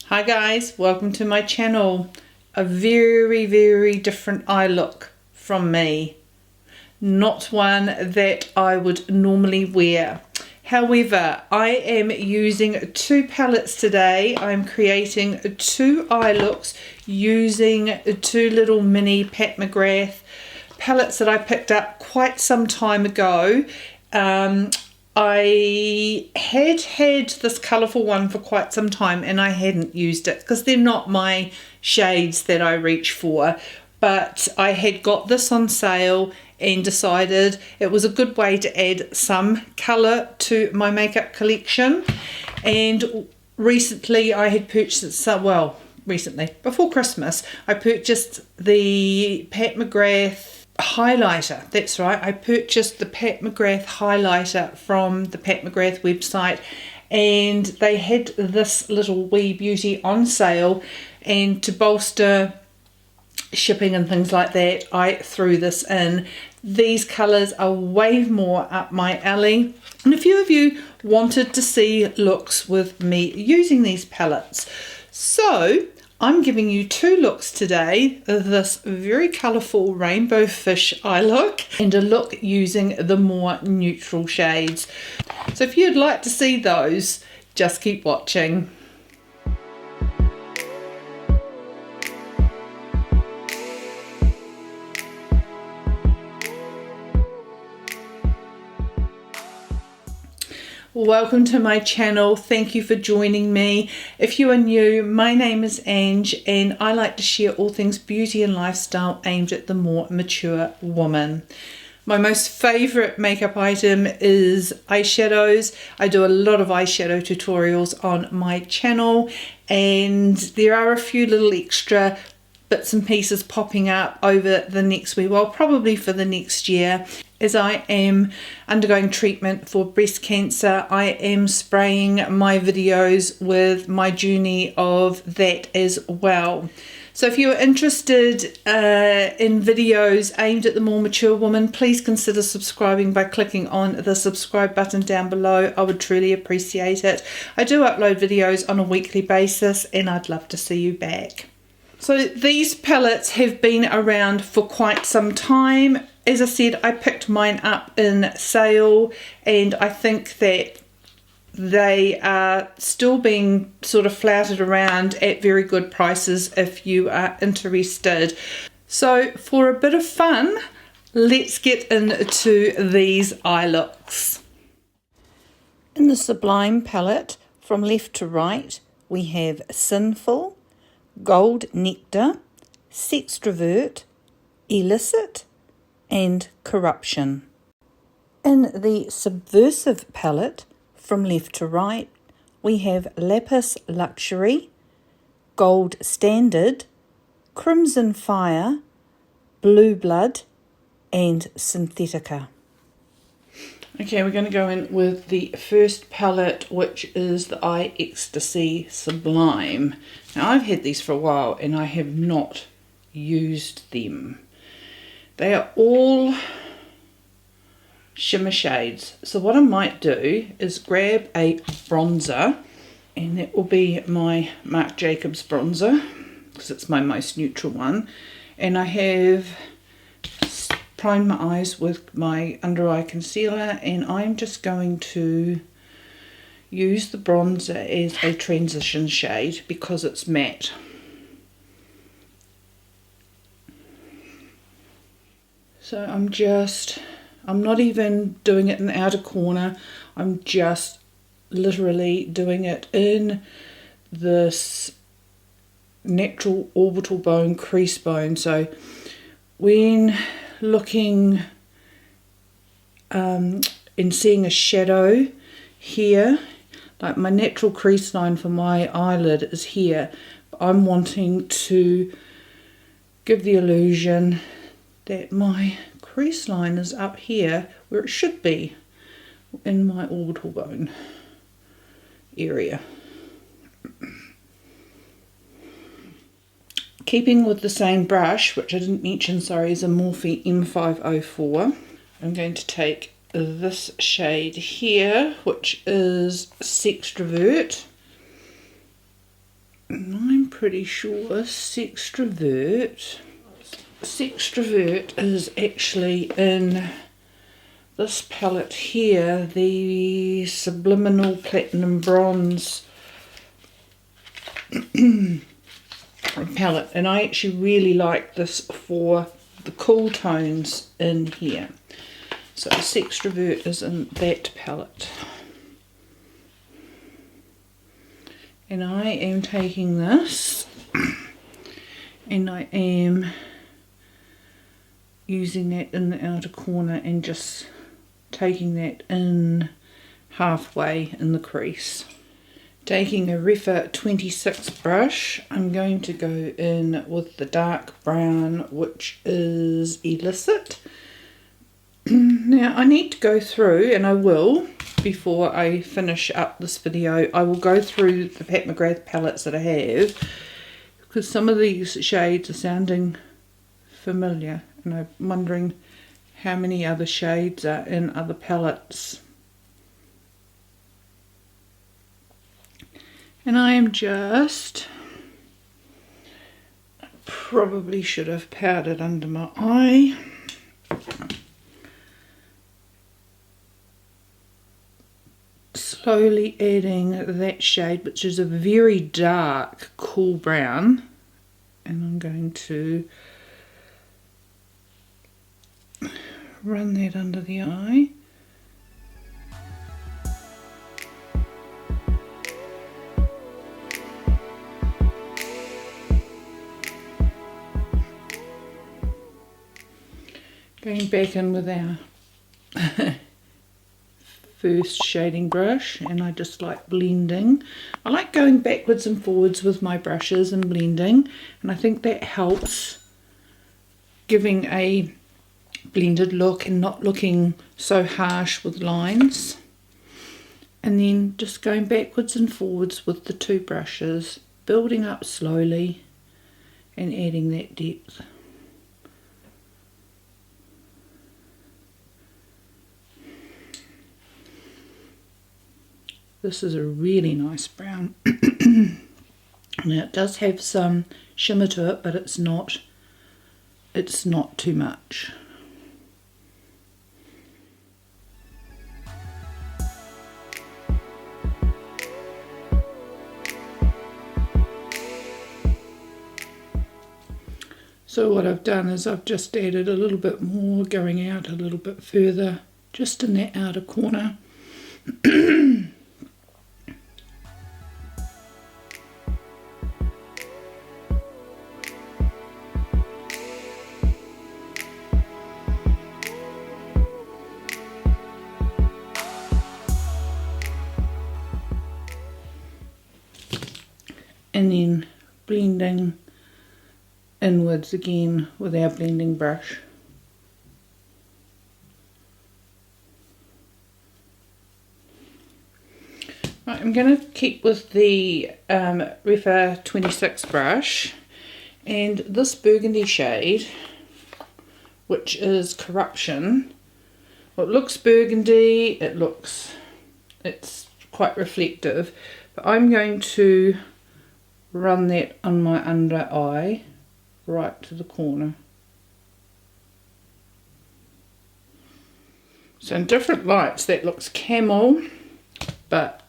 Hi guys, welcome to my channel. A very different eye look from me. Not one that I would normally wear. However, I am using two palettes today. I'm creating two eye looks using two little mini Pat McGrath palettes that I picked up quite some time ago. I had this colourful one for quite some time and I hadn't used it because they're not my shades that I reach for, but I had got this on sale and decided it was a good way to add some colour to my makeup collection. And recently I had purchased some, well, recently, before Christmas, I purchased the Pat McGrath highlighter. That's right, I purchased the Pat McGrath highlighter from the Pat McGrath website, and they had this little wee beauty on sale, and to bolster shipping and things like that, I threw this in. These colours are way more up my alley, and a few of you wanted to see looks with me using these palettes, so I'm giving you two looks today, this very colourful rainbow fish eye look and a look using the more neutral shades. So if you'd like to see those, just keep watching. Welcome to my channel. Thank you for joining me. If you are new, my name is Ange and I like to share all things beauty and lifestyle aimed at the more mature woman. My most favourite makeup item is eyeshadows. I do a lot of eyeshadow tutorials on my channel, and there are a few little extra bits and pieces popping up over the next week, well, probably for the next year. As I am undergoing treatment for breast cancer, I am spraying my videos with my journey of that as well. So if you're interested in videos aimed at the more mature woman, please consider subscribing by clicking on the subscribe button down below. I would truly appreciate it. I do upload videos on a weekly basis and I'd love to see you back. So these palettes have been around for quite some time. As I said, I picked mine up in sale, and I think that they are still being sort of flouted around at very good prices if you are interested. So for a bit of fun, let's get into these eye looks. In the Sublime palette, from left to right, we have Sinful, Gold Nectar, Sextrovert, Illicit, and Corruption. In the Subversive palette, from left to right, we have Lapis Luxury, Gold Standard, Crimson Fire, Blue Blood, and Synthetica. Okay, we're going to go in with the first palette, which is the Eye Ecstasy Sublime. Now, I've had these for a while and I have not used them. They are all shimmer shades. So what I might do is grab a bronzer, and that will be my Marc Jacobs bronzer because it's my most neutral one. And I have primed my eyes with my under eye concealer, and I'm just going to use the bronzer as a transition shade because it's matte. So I'm not even doing it in the outer corner, I'm just literally doing it in this natural orbital bone, crease bone. So when looking and seeing a shadow here, like my natural crease line for my eyelid is here, but I'm wanting to give the illusion that my crease line is up here where it should be in my orbital bone area. Keeping with the same brush, which I didn't mention, sorry, is a Morphe M504, I'm going to take this shade here, which is Sextrovert, And I'm pretty sure Sextrovert is actually in this palette here, the Subliminal Platinum Bronze palette, and I actually really like this for the cool tones in here. So Sextrovert is in that palette. And I am taking this and I am using that in the outer corner and just taking that in halfway in the crease. Taking a Refa 26 brush, I'm going to go in with the dark brown, which is Illicit. Now I need to go through, and I will, before I finish up this video, I will go through the Pat McGrath palettes that I have, because some of these shades are sounding familiar, and I'm wondering how many other shades are in other palettes. And I am just, probably should have powdered under my eye. Slowly adding that shade, which is a very dark, cool brown. And I'm going to run that under the eye. Going back in with our first shading brush, and I just like blending. I like going backwards and forwards with my brushes and blending, and I think that helps giving a blended look and not looking so harsh with lines. And then just going backwards and forwards with the two brushes, building up slowly and adding that depth. This is a really nice brown. Now it does have some shimmer to it, but it's not too much. So what I've done is I've just added a little bit more, going out a little bit further, just in that outer corner. And then blending inwards again with our blending brush. Right, I'm going to keep with the Refa 26 brush, and this burgundy shade, which is Corruption. Well, it looks burgundy, it's quite reflective, but I'm going to run that on my under eye right to the corner. So in different lights that looks camel, but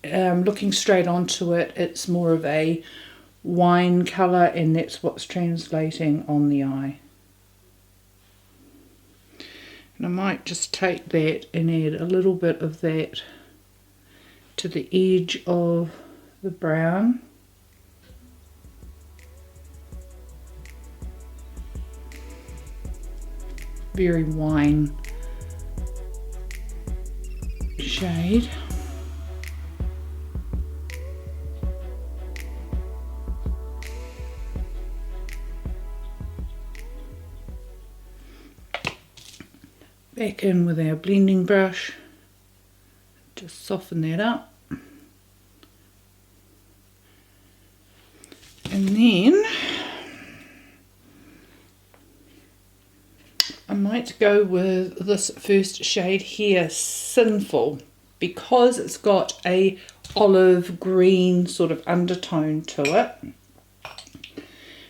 looking straight onto it, it's more of a wine colour, and that's what's translating on the eye. And I might just take that and add a little bit of that to the edge of the brown. Very wine shade. Back in with our blending brush, just soften that up. And then I might go with this first shade here, Sinful, because it's got a olive green sort of undertone to it.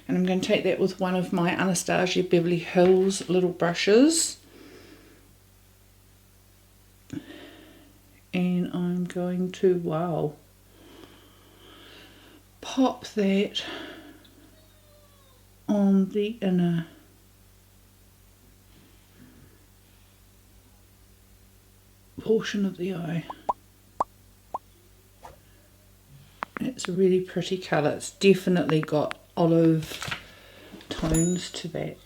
And I'm going to take that with one of my Anastasia Beverly Hills little brushes. And I'm going to, wow, pop that on the inner portion of the eye. It's a really pretty colour. It's definitely got olive tones to that.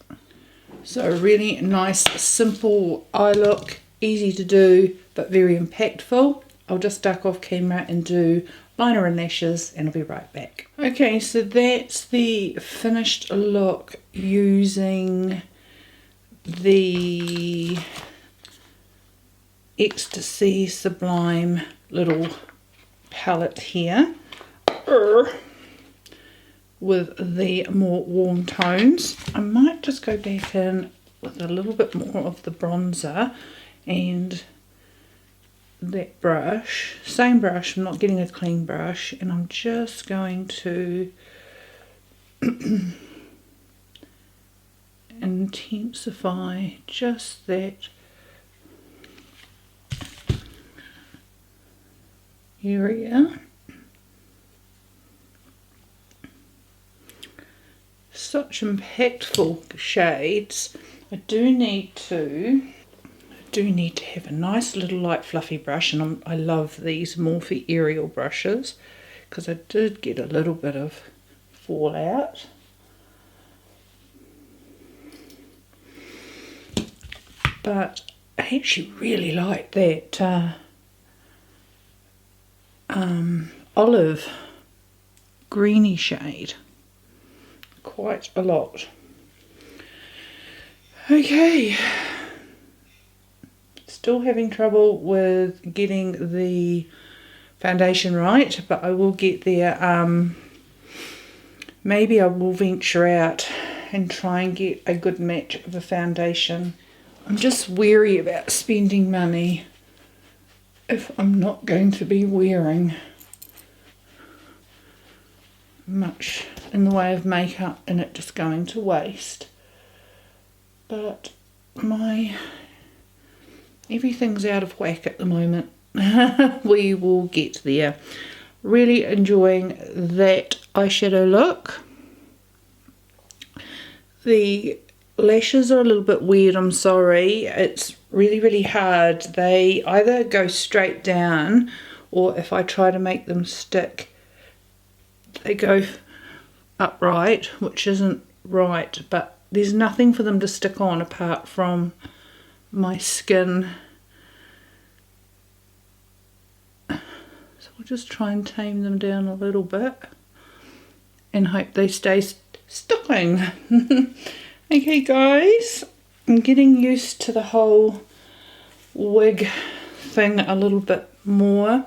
So a really nice simple eye look, easy to do but very impactful. I'll just duck off camera and do liner and lashes and I'll be right back. Okay, so that's the finished look using the Ecstasy Sublime little palette here with the more warm tones. I might just go back in with a little bit more of the bronzer and that brush, same brush, I'm not getting a clean brush, and I'm just going to intensify just that area. Such impactful shades. I do need to have a nice little light fluffy brush, and I love these Morphe aerial brushes because I did get a little bit of fallout. But I actually really like that olive greeny shade quite a lot. Okay, still having trouble with getting the foundation right, but I will get there. Maybe I will venture out and try and get a good match of a foundation. I'm just wary about spending money if I'm not going to be wearing much in the way of makeup and it just going to waste. But everything's out of whack at the moment. We will get there. Really enjoying that eyeshadow look. The lashes are a little bit weird, I'm sorry. It's really hard. They either go straight down, or if I try to make them stick, they go upright, which isn't right, but there's nothing for them to stick on apart from my skin. So I'll just try and tame them down a little bit and hope they stay sticking. Okay guys, I'm getting used to the whole wig thing a little bit more.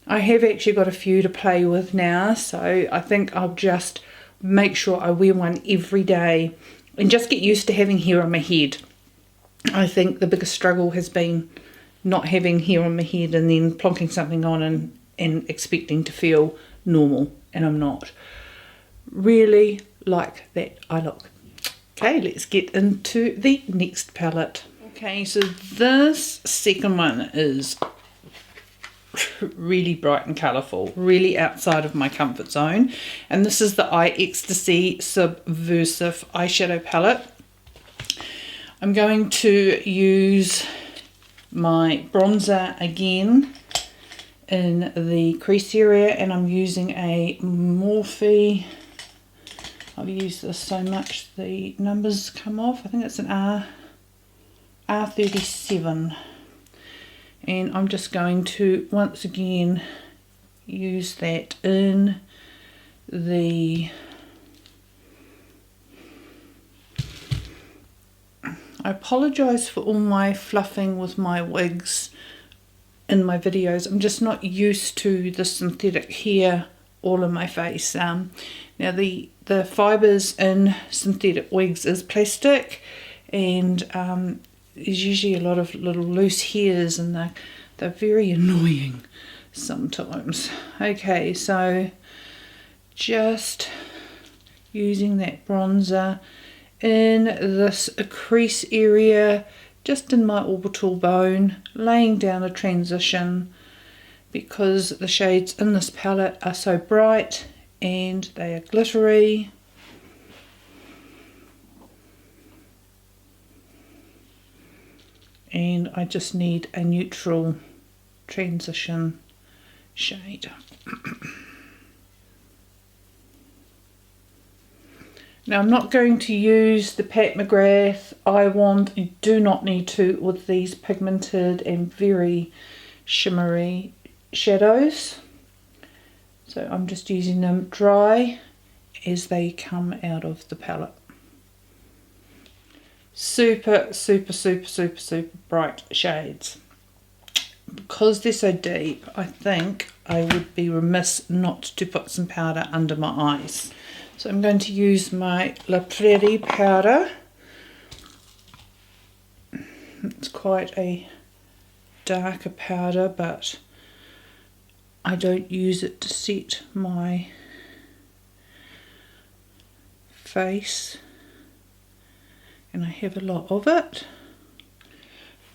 I have actually got a few to play with now, so I think I'll just make sure I wear one every day and just get used to having hair on my head. I think the biggest struggle has been not having hair on my head and then plonking something on and expecting to feel normal, and I'm not. Really like that eye look. Okay, let's get into the next palette. Okay, so this second one is really bright and colourful, really outside of my comfort zone, and this is the Eye Ecstasy Subversive eyeshadow palette. I'm going to use my bronzer again in the crease area, and I'm using a Morphe. I've used this so much the numbers come off. I think it's an R37. And I'm just going to once again use that in the, I apologise for all my fluffing with my wigs in my videos. I'm just not used to the synthetic hair all in my face. Now the fibres in synthetic wigs is plastic, and there's usually a lot of little loose hairs, and They're very annoying sometimes. Okay, so just using that bronzer in this crease area, just in my orbital bone, laying down a transition because the shades in this palette are so bright and they are glittery. And I just need a neutral transition shade. Now I'm not going to use the Pat McGrath eye wand. You do not need to with these pigmented and very shimmery shadows. So I'm just using them dry as they come out of the palette. Super, super, super, super, super bright shades. Because they're so deep, I think I would be remiss not to put some powder under my eyes. So I'm going to use my La Prairie powder. It's quite a darker powder, but I don't use it to set my face, and I have a lot of it.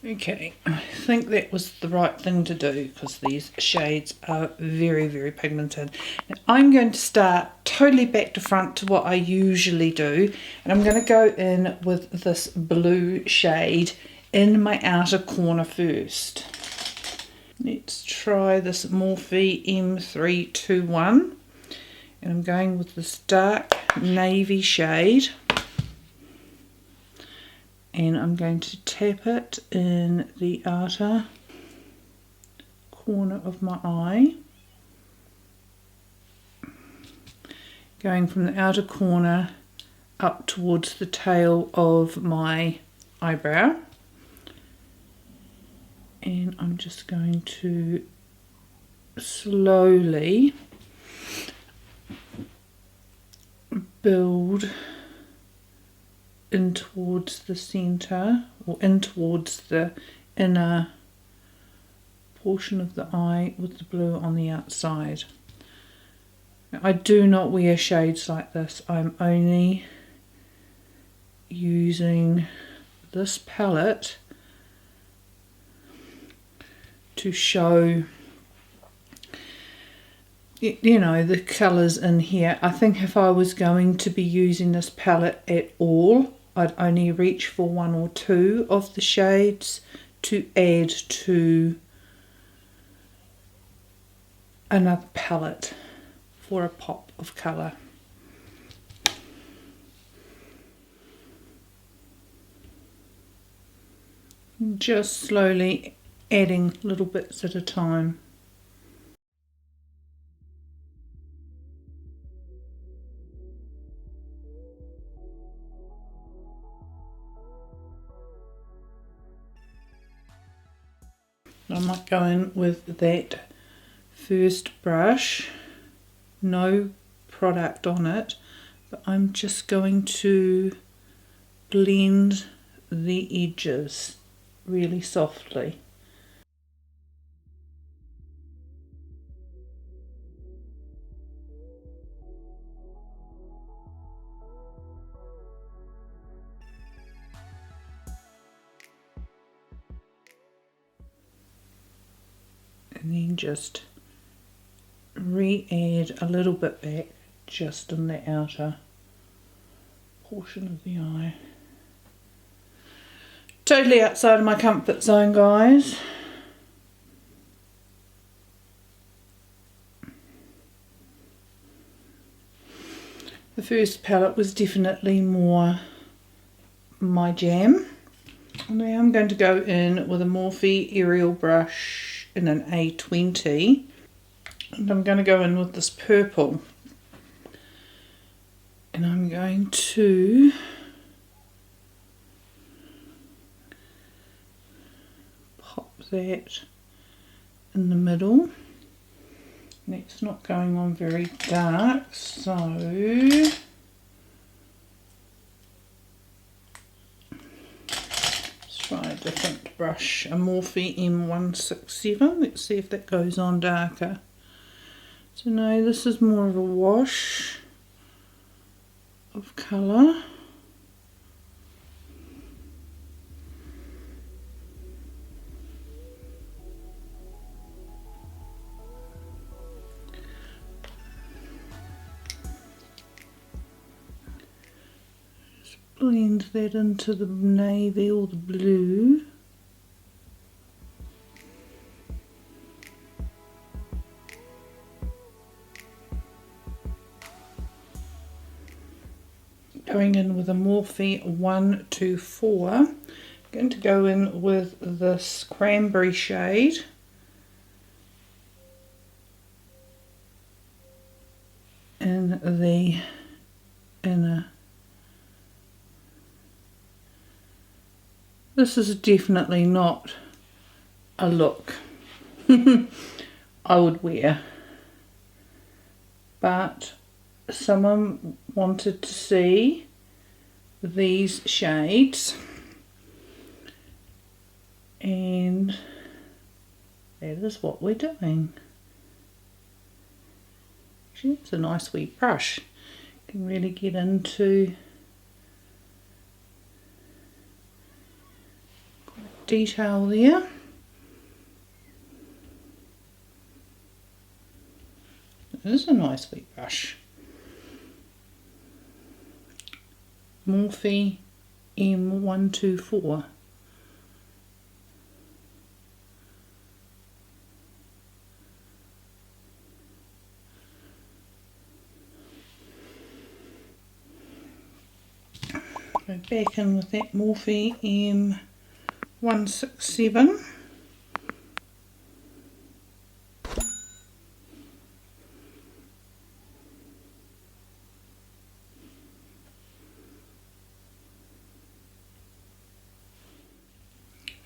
Okay, I think that was the right thing to do because these shades are very, very pigmented. Now I'm going to start totally back to front to what I usually do, and I'm going to go in with this blue shade in my outer corner first. Let's try this Morphe M321, and I'm going with this dark navy shade. And I'm going to tap it in the outer corner of my eye, going from the outer corner up towards the tail of my eyebrow. And I'm just going to slowly build in towards the center, or in towards the inner portion of the eye with the blue on the outside. Now, I do not wear shades like this. I'm only using this palette to show, you know, the colours in here. I think if I was going to be using this palette at all, I'd only reach for one or two of the shades to add to another palette for a pop of colour. Just slowly adding little bits at a time. I might go in with that first brush, no product on it, but I'm just going to blend the edges really softly. And then just re-add a little bit back just in the outer portion of the eye. Totally outside of my comfort zone, guys. The first palette was definitely more my jam. Now I'm going to go in with a Morphe aerial brush in an A20, and I'm going to go in with this purple, and I'm going to pop that in the middle. And it's not going on very dark, so let's try a different brush. brush, a Morphe M167. Let's see if that goes on darker. So no, this is more of a wash of colour. Blend that into the navy or the blue. Going in with a Morphe 124. I'm going to go in with this cranberry shade. In the inner. This is definitely not a look I would wear, but someone wanted to see these shades and that is what we're doing. Actually, it's a nice wee brush. You can really get into detail there. It is a nice wee brush. Morphe M124. Go back in with that Morphe M167.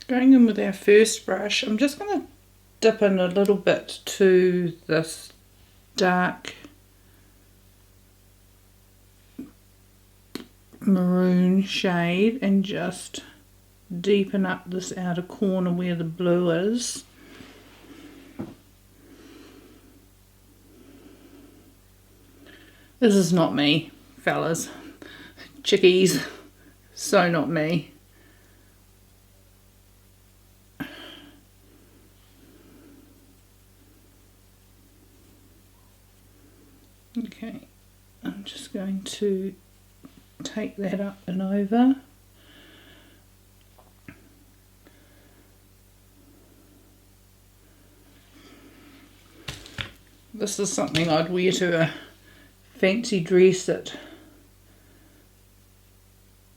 Going in with our first brush, I'm just going to dip in a little bit to this dark maroon shade and just deepen up this outer corner where the blue is. This is not me, fellas. Chickies, so not me. Okay, I'm just going to take that up and over. This is something I'd wear to a fancy dress at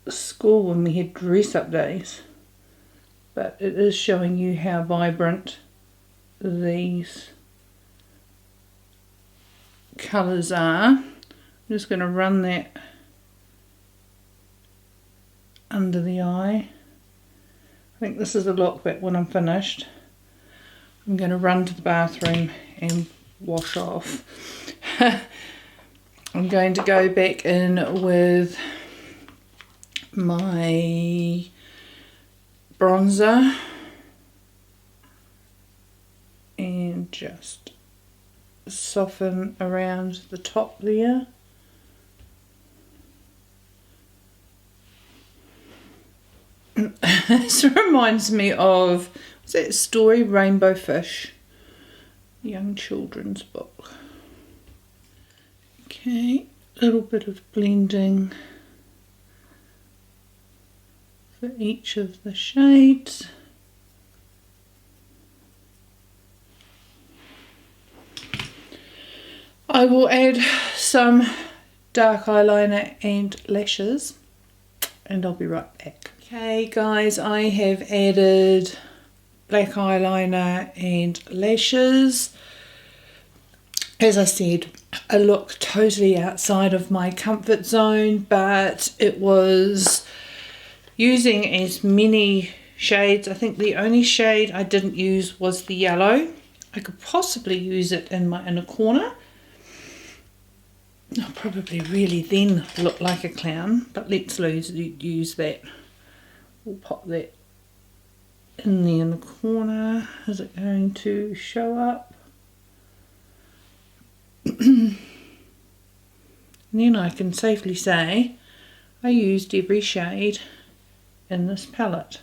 school when we had dress up days, but it is showing you how vibrant these colours are. I'm just going to run that under the eye. I think this is a look, but when I'm finished I'm going to run to the bathroom and wash off. I'm going to go back in with my bronzer and just soften around the top there. This reminds me of, what's that story, Rainbow Fish, young children's book. Okay, a little bit of blending for each of the shades. I will add some dark eyeliner and lashes and I'll be right back. Okay guys, I have added black eyeliner and lashes. As I said, a look totally outside of my comfort zone, but it was using as many shades. I think the only shade I didn't use was the yellow. I could possibly use it in my inner corner. I'll probably really then look like a clown, but let's use that. We'll pop that in there in the corner. Is it going to show up? And then I can safely say I used every shade in this palette.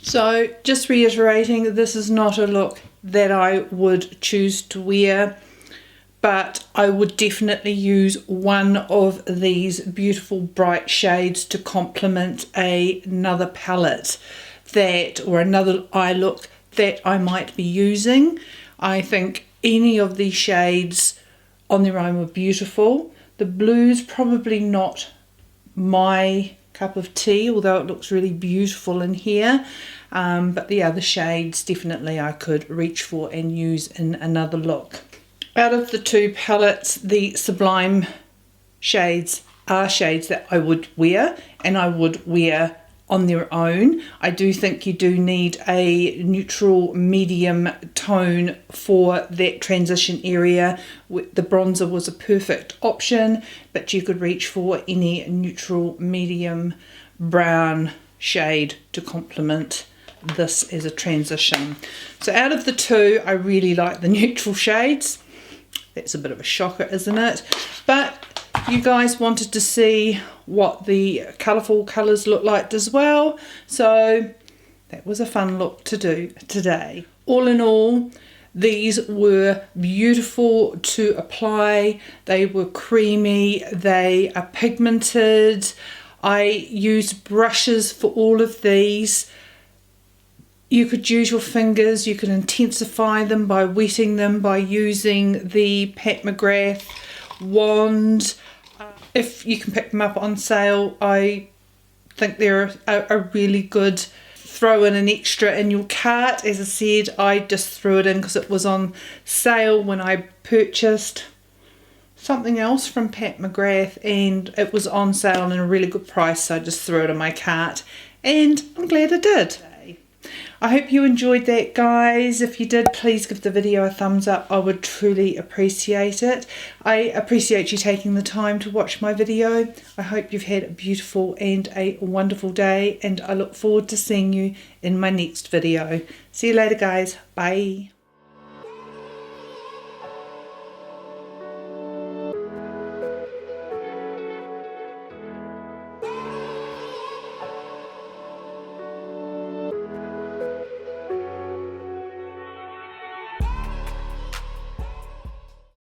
So just reiterating, this is not a look that I would choose to wear, but I would definitely use one of these beautiful bright shades to complement another palette or another eye look that I might be using. I think any of these shades on their own were beautiful. The blue's probably not my cup of tea, although it looks really beautiful in here. But the other shades definitely I could reach for and use in another look. Out of the two palettes, the Sublime shades are shades that I would wear, and I would wear on their own. I do think you do need a neutral medium tone for that transition area. The bronzer was a perfect option, but you could reach for any neutral medium brown shade to complement this as a transition. So out of the two, I really like the neutral shades. That's a bit of a shocker, isn't it? But you guys wanted to see what the colourful colours look like as well, so that was a fun look to do today. All in all, these were beautiful to apply. They were creamy, they are pigmented. I used brushes for all of these. You could use your fingers, you can intensify them by wetting them, by using the Pat McGrath wand. If you can pick them up on sale, I think they're a really good throw in an extra in your cart. As I said, I just threw it in because it was on sale when I purchased something else from Pat McGrath and it was on sale and a really good price, so I just threw it in my cart and I'm glad I did. I hope you enjoyed that, guys. If you did, please give the video a thumbs up. I would truly appreciate it. I appreciate you taking the time to watch my video. I hope you've had a beautiful and a wonderful day, and I look forward to seeing you in my next video. See you later, guys. Bye.